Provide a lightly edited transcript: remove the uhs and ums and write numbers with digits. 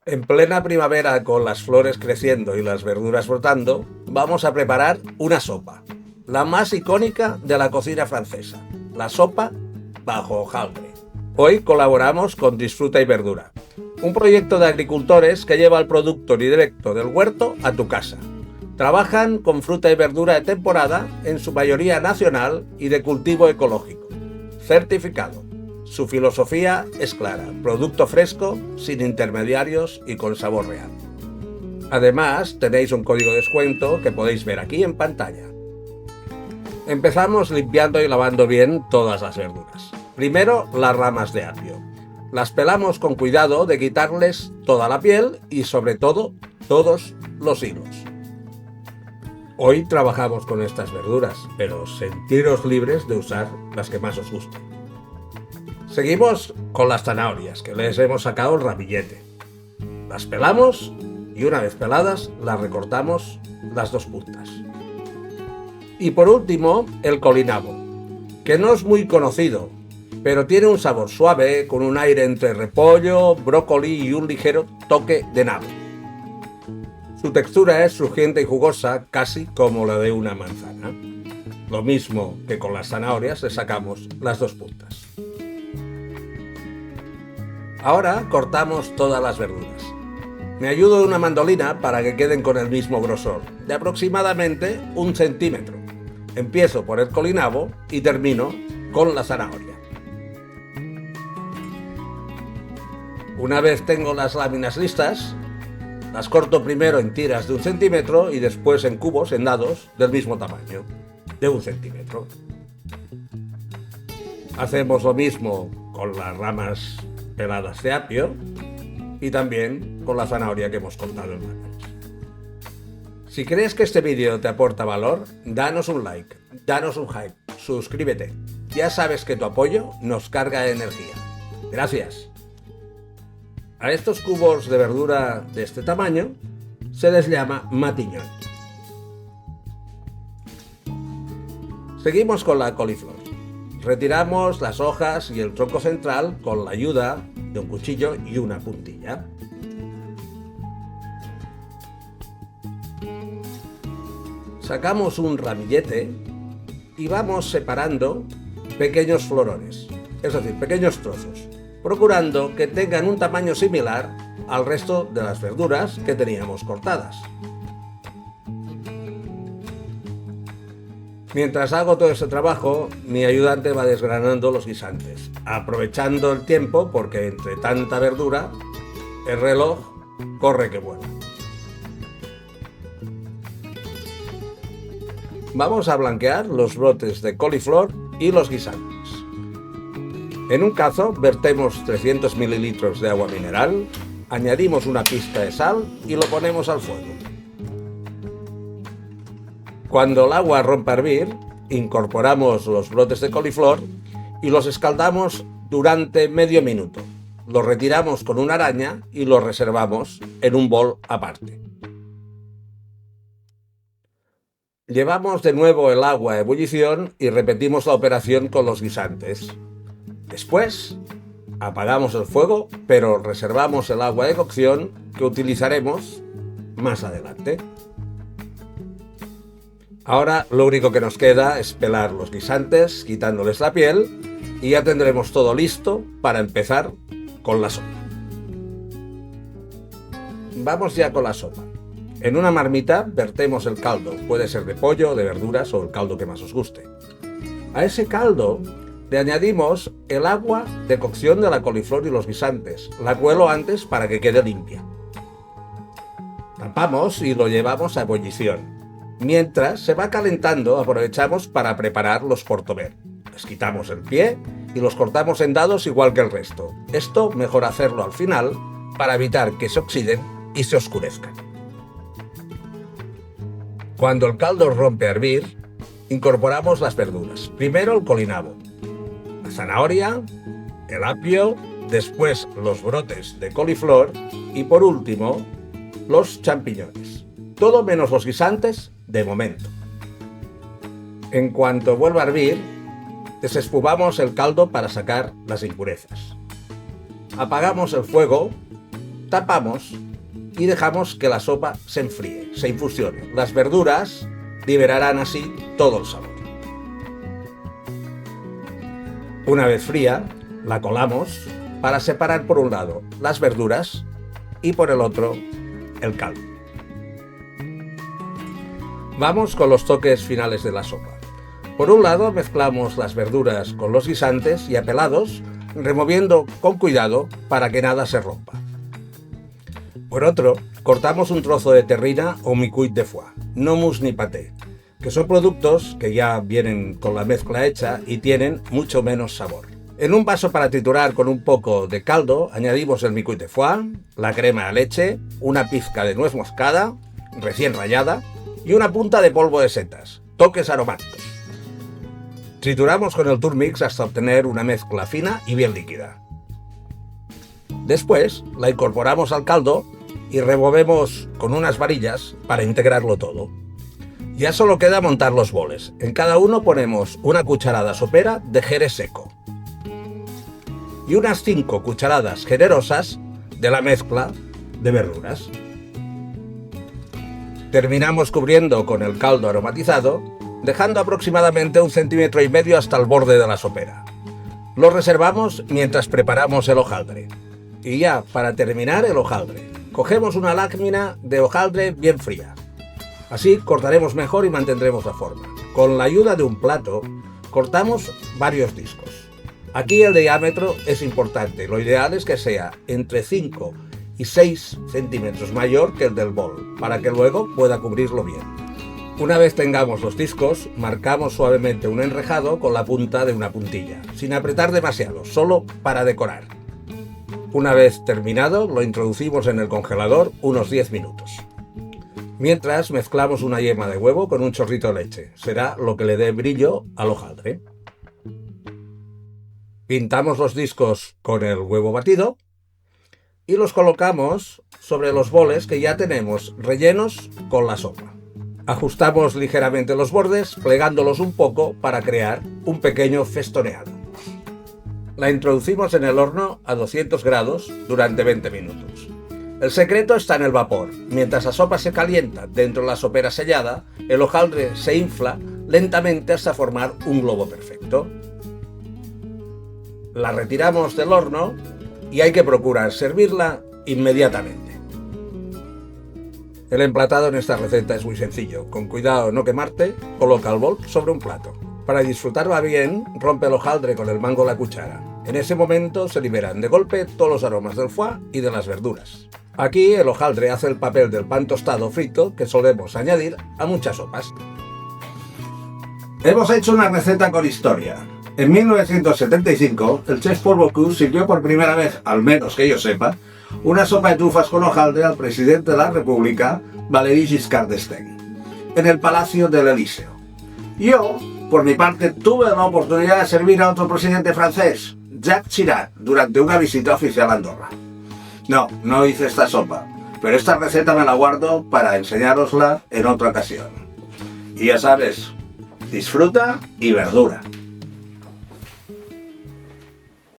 En plena primavera, con las flores creciendo y las verduras brotando, vamos a preparar una sopa, la más icónica de la cocina francesa, la sopa bajo hojaldre. Hoy colaboramos con Disfruta y Verdura, un proyecto de agricultores que lleva el producto directo del huerto a tu casa. Trabajan con fruta y verdura de temporada, en su mayoría nacional y de cultivo ecológico. Certificado. Su filosofía es clara: producto fresco, sin intermediarios y con sabor real. Además, tenéis un código de descuento que podéis ver aquí en pantalla. Empezamos limpiando y lavando bien todas las verduras. Primero, las ramas de apio. Las pelamos con cuidado de quitarles toda la piel y, sobre todo, todos los hilos. Hoy trabajamos con estas verduras, pero sentiros libres de usar las que más os gusten. Seguimos con las zanahorias, que les hemos sacado el ramillete. Las pelamos y, una vez peladas, las recortamos las dos puntas. Y por último, el colinabo, que no es muy conocido, pero tiene un sabor suave, con un aire entre repollo, brócoli y un ligero toque de nabo. Su textura es crujiente y jugosa, casi como la de una manzana. Lo mismo que con las zanahorias, le sacamos las dos puntas. Ahora cortamos todas las verduras. Me ayudo de una mandolina para que queden con el mismo grosor, de aproximadamente 1 centímetro. Empiezo por el colinabo y termino con la zanahoria. Una vez tengo las láminas listas, las corto primero en tiras de 1 centímetro y después en cubos, en dados, del mismo tamaño, de 1 centímetro. Hacemos lo mismo con las ramas peladas de apio y también con la zanahoria que hemos cortado en láminas. Si crees que este vídeo te aporta valor, danos un like, danos un hype, suscríbete. Ya sabes que tu apoyo nos carga de energía. Gracias. A estos cubos de verdura de este tamaño se les llama matiñón. Seguimos con la coliflor. Retiramos las hojas y el tronco central con la ayuda de un cuchillo y una puntilla. Sacamos un ramillete y vamos separando pequeños florones, es decir, pequeños trozos, procurando que tengan un tamaño similar al resto de las verduras que teníamos cortadas. Mientras hago todo este trabajo, mi ayudante va desgranando los guisantes, aprovechando el tiempo porque entre tanta verdura, el reloj corre que vuela. Vamos a blanquear los brotes de coliflor y los guisantes. En un cazo vertemos 300 mililitros de agua mineral, añadimos una pizca de sal y lo ponemos al fuego. Cuando el agua rompa a hervir, incorporamos los brotes de coliflor y los escaldamos durante medio minuto. Los retiramos con una araña y los reservamos en un bol aparte. Llevamos de nuevo el agua a ebullición y repetimos la operación con los guisantes. Después, apagamos el fuego, pero reservamos el agua de cocción que utilizaremos más adelante. Ahora lo único que nos queda es pelar los guisantes, quitándoles la piel, y ya tendremos todo listo para empezar con la sopa. Vamos ya con la sopa. En una marmita vertemos el caldo, puede ser de pollo, de verduras o el caldo que más os guste. A ese caldo le añadimos el agua de cocción de la coliflor y los guisantes. La cuelo antes para que quede limpia. Tapamos y lo llevamos a ebullición. Mientras se va calentando, aprovechamos para preparar los portobello. Les quitamos el pie y los cortamos en dados igual que el resto. Esto mejor hacerlo al final para evitar que se oxiden y se oscurezcan. Cuando el caldo rompe a hervir, incorporamos las verduras. Primero el colinabo, la zanahoria, el apio, después los brotes de coliflor y por último los champiñones. Todo menos los guisantes de momento. En cuanto vuelva a hervir, desespumamos el caldo para sacar las impurezas. Apagamos el fuego tapamos y dejamos que la sopa se enfríe, se infusione. Las verduras liberarán así todo el sabor. Una vez fría, la colamos para separar por un lado las verduras y por el otro el caldo. Vamos con los toques finales de la sopa. Por un lado mezclamos las verduras con los guisantes ya pelados, removiendo con cuidado para que nada se rompa. Por otro, cortamos un trozo de terrina o micuit de foie, no mousse ni paté, que son productos que ya vienen con la mezcla hecha y tienen mucho menos sabor. En un vaso para triturar con un poco de caldo, añadimos el micuit de foie, la crema de leche, una pizca de nuez moscada, recién rallada, y una punta de polvo de setas, toques aromáticos. Trituramos con el turmix hasta obtener una mezcla fina y bien líquida. Después la incorporamos al caldo y removemos con unas varillas para integrarlo todo. Ya solo queda montar los boles. En cada uno ponemos una cucharada sopera de jerez seco y unas 5 cucharadas generosas de la mezcla de verduras. Terminamos cubriendo con el caldo aromatizado, dejando aproximadamente 1,5 centímetros hasta el borde de la sopera. Lo reservamos mientras preparamos el hojaldre. Y ya, para terminar el hojaldre, cogemos una lámina de hojaldre bien fría. Así cortaremos mejor y mantendremos la forma. Con la ayuda de un plato, cortamos varios discos. Aquí el diámetro es importante. Lo ideal es que sea entre 5 y 6 centímetros mayor que el del bol, para que luego pueda cubrirlo bien. Una vez tengamos los discos, marcamos suavemente un enrejado con la punta de una puntilla, sin apretar demasiado, solo para decorar. Una vez terminado, lo introducimos en el congelador unos 10 minutos. Mientras mezclamos una yema de huevo con un chorrito de leche. Será lo que le dé brillo al hojaldre. Pintamos los discos con el huevo batido y los colocamos sobre los boles que ya tenemos rellenos con la sopa. Ajustamos ligeramente los bordes, plegándolos un poco para crear un pequeño festoneado. La introducimos en el horno a 200 grados durante 20 minutos. El secreto está en el vapor. Mientras la sopa se calienta dentro de la sopera sellada, el hojaldre se infla lentamente hasta formar un globo perfecto. La retiramos del horno y hay que procurar servirla inmediatamente. El emplatado en esta receta es muy sencillo. Con cuidado de no quemarte, coloca el bol sobre un plato. Para disfrutarla bien, rompe el hojaldre con el mango de la cuchara. En ese momento se liberan de golpe todos los aromas del foie y de las verduras. Aquí el hojaldre hace el papel del pan tostado frito que solemos añadir a muchas sopas. Hemos hecho una receta con historia. En 1975, el chef Paul Bocuse sirvió por primera vez, al menos que yo sepa, una sopa de trufas con hojaldre al presidente de la República, Valéry Giscard d'Estaing, en el Palacio del Elíseo. Yo, por mi parte, tuve la oportunidad de servir a otro presidente francés, Jacques Chirac, durante una visita oficial a Andorra. No hice esta sopa, pero esta receta me la guardo para enseñárosla en otra ocasión. Y ya sabes, disfruta y verdura.